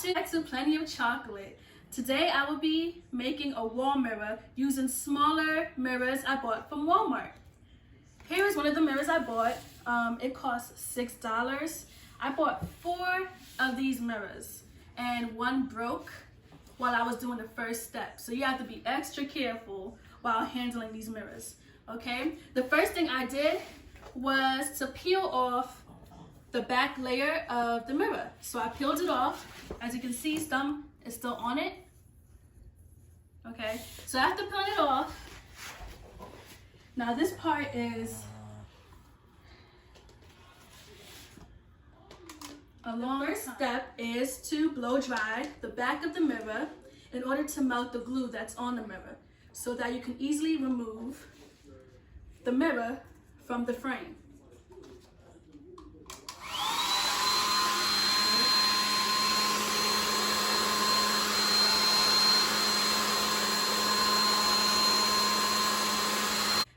to Plenty of Chocolate. Today I will be making a wall mirror using smaller mirrors I bought from Walmart. Here is one of the mirrors I bought. It cost $6. I bought 4 of these mirrors and one broke while I was doing the first step. So you have to be extra careful while handling these mirrors, okay? The first thing I did was to peel off the back layer of the mirror. So I peeled it off. As you can see, some is still on it. Okay, so after peeling it off, now this part is a long first step is to blow dry the back of the mirror in order to melt the glue that's on the mirror so that you can easily remove the mirror from the frame.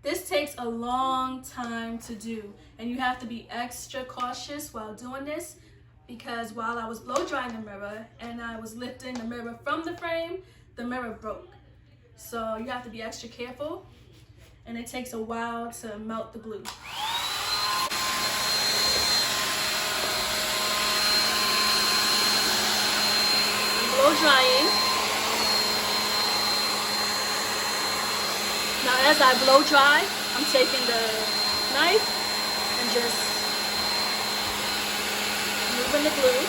This takes a long time to do, and you have to be extra cautious while doing this, because while I was blow drying the mirror and I was lifting the mirror from the frame, the mirror broke. So you have to be extra careful, and it takes a while to melt the glue. I'm blow drying. Now as I blow dry, I'm taking the knife and just moving the glue.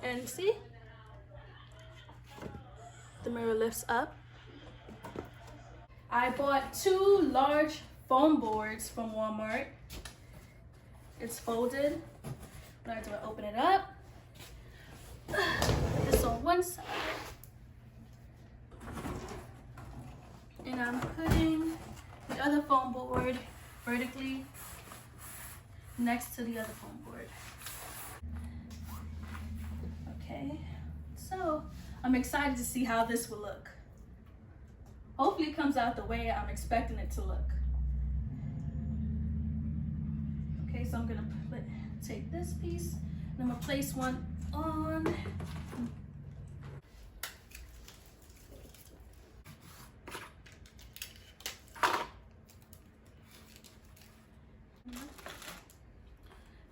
And see, the mirror lifts up. I bought 2 large foam boards from Walmart. It's folded. What I do, I open it up. Put this on one side. And I'm putting the other foam board vertically next to the other foam board. Okay, so I'm excited to see how this will look. Hopefully it comes out the way I'm expecting it to look. Okay, so I'm gonna take this piece and I'm gonna place one on.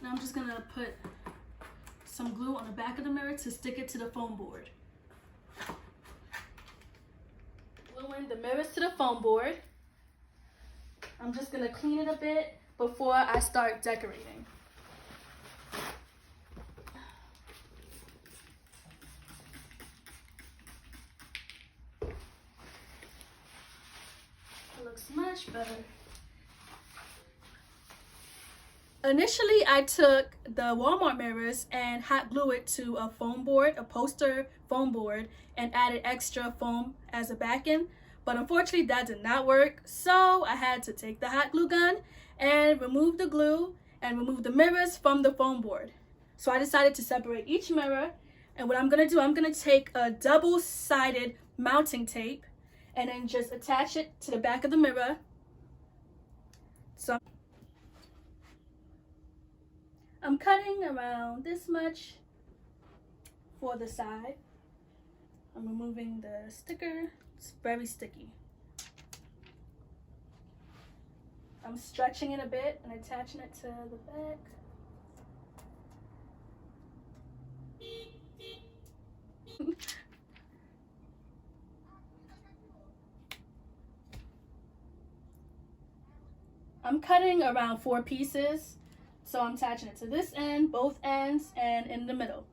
Now I'm just gonna put some glue on the back of the mirror to stick it to the foam board. Gluing the mirrors to the foam board. I'm just gonna clean it a bit before I start decorating. It looks much better. Initially, I took the Walmart mirrors and hot glue it to a foam board, a poster foam board, and added extra foam as a backing. But unfortunately, that did not work. So I had to take the hot glue gun and remove the glue and remove the mirrors from the foam board. So I decided to separate each mirror. And what I'm gonna do, I'm gonna take a double-sided mounting tape and then just attach it to the back of the mirror. So I'm cutting around this much for the side. I'm removing the sticker. It's very sticky. I'm stretching it a bit and attaching it to the back. I'm cutting around 4 pieces. So I'm attaching it to this end, both ends, and in the middle.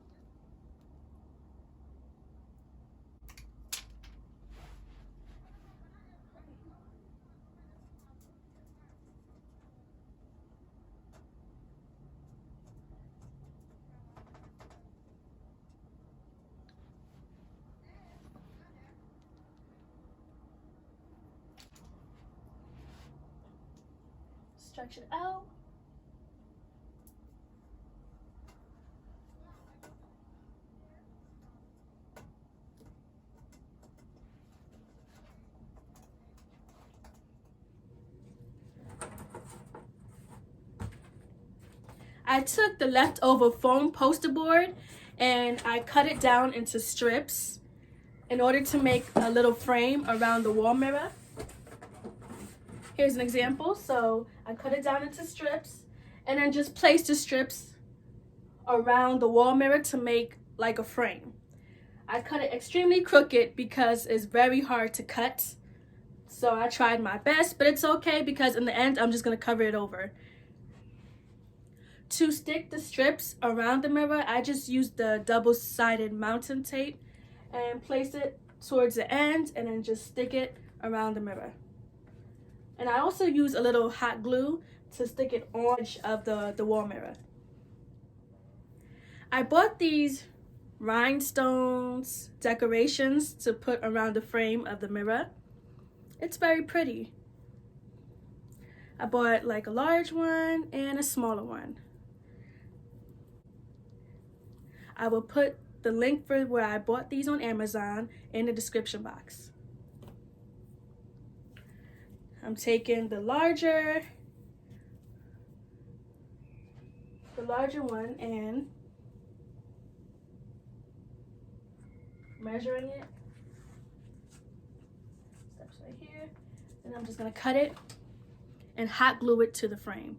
stretch it out. I took the leftover foam poster board and I cut it down into strips in order to make a little frame around the wall mirror. Here's an example. So I cut it down into strips and then just placed the strips around the wall mirror to make like a frame. I cut it extremely crooked because it's very hard to cut. So I tried my best, but it's okay because in the end, I'm just gonna cover it over. To stick the strips around the mirror, I just used the double-sided mounting tape and place it towards the end and then just stick it around the mirror. And I also use a little hot glue to stick it on the edge of the wall mirror. I bought these rhinestones decorations to put around the frame of the mirror. It's very pretty. I bought like a large one and a smaller one. I will put the link for where I bought these on Amazon in the description box. I'm taking the larger one and measuring it. Steps right here. And I'm just gonna cut it and hot glue it to the frame.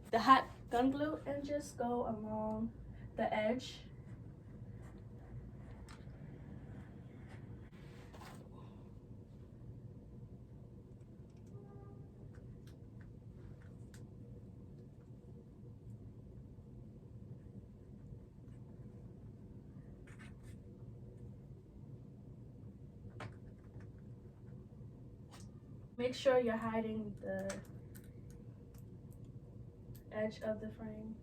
The hot gun glue and just go along the edge. Make sure you're hiding the edge of the frame.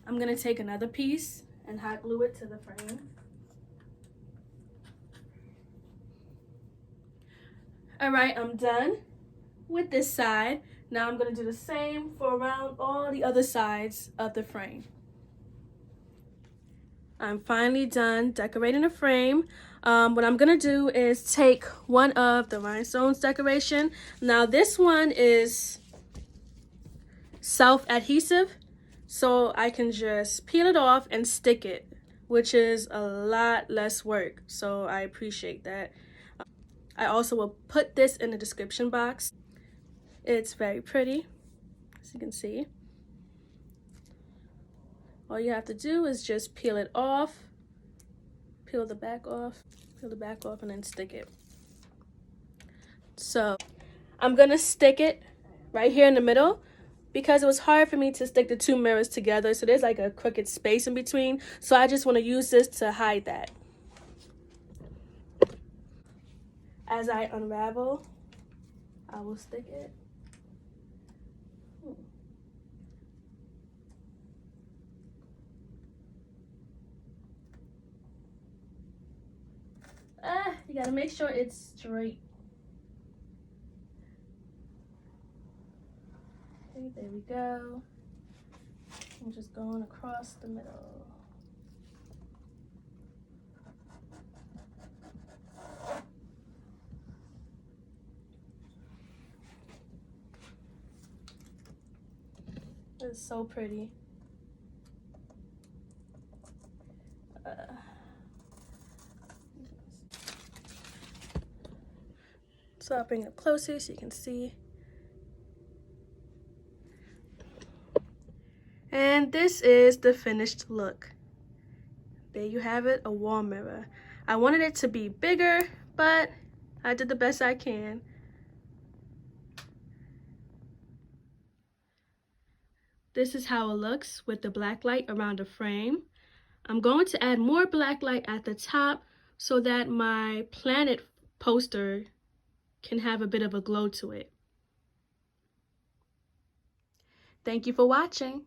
I'm gonna take another piece and hot glue it to the frame. All right, I'm done with this side. Now I'm gonna do the same for around all the other sides of the frame. I'm finally done decorating the frame. What I'm gonna do is take one of the rhinestones decoration. Now this one is self-adhesive, so I can just peel it off and stick it, which is a lot less work, so I appreciate that. I also will put this in the description box. It's very pretty, as you can see. All you have to do is just peel it off, peel the back off, and then stick it. So I'm gonna stick it right here in the middle because it was hard for me to stick the two mirrors together. So there's like a crooked space in between. So I just wanna use this to hide that. As I unravel, I will stick it. You gotta make sure it's straight. Okay, there we go. I'm just going across the middle. It's so pretty. So I'll bring it up closer so you can see. And this is the finished look. There you have it, a wall mirror. I wanted it to be bigger, but I did the best I can. This is how it looks with the black light around the frame. I'm going to add more black light at the top so that my planet poster can have a bit of a glow to it. Thank you for watching.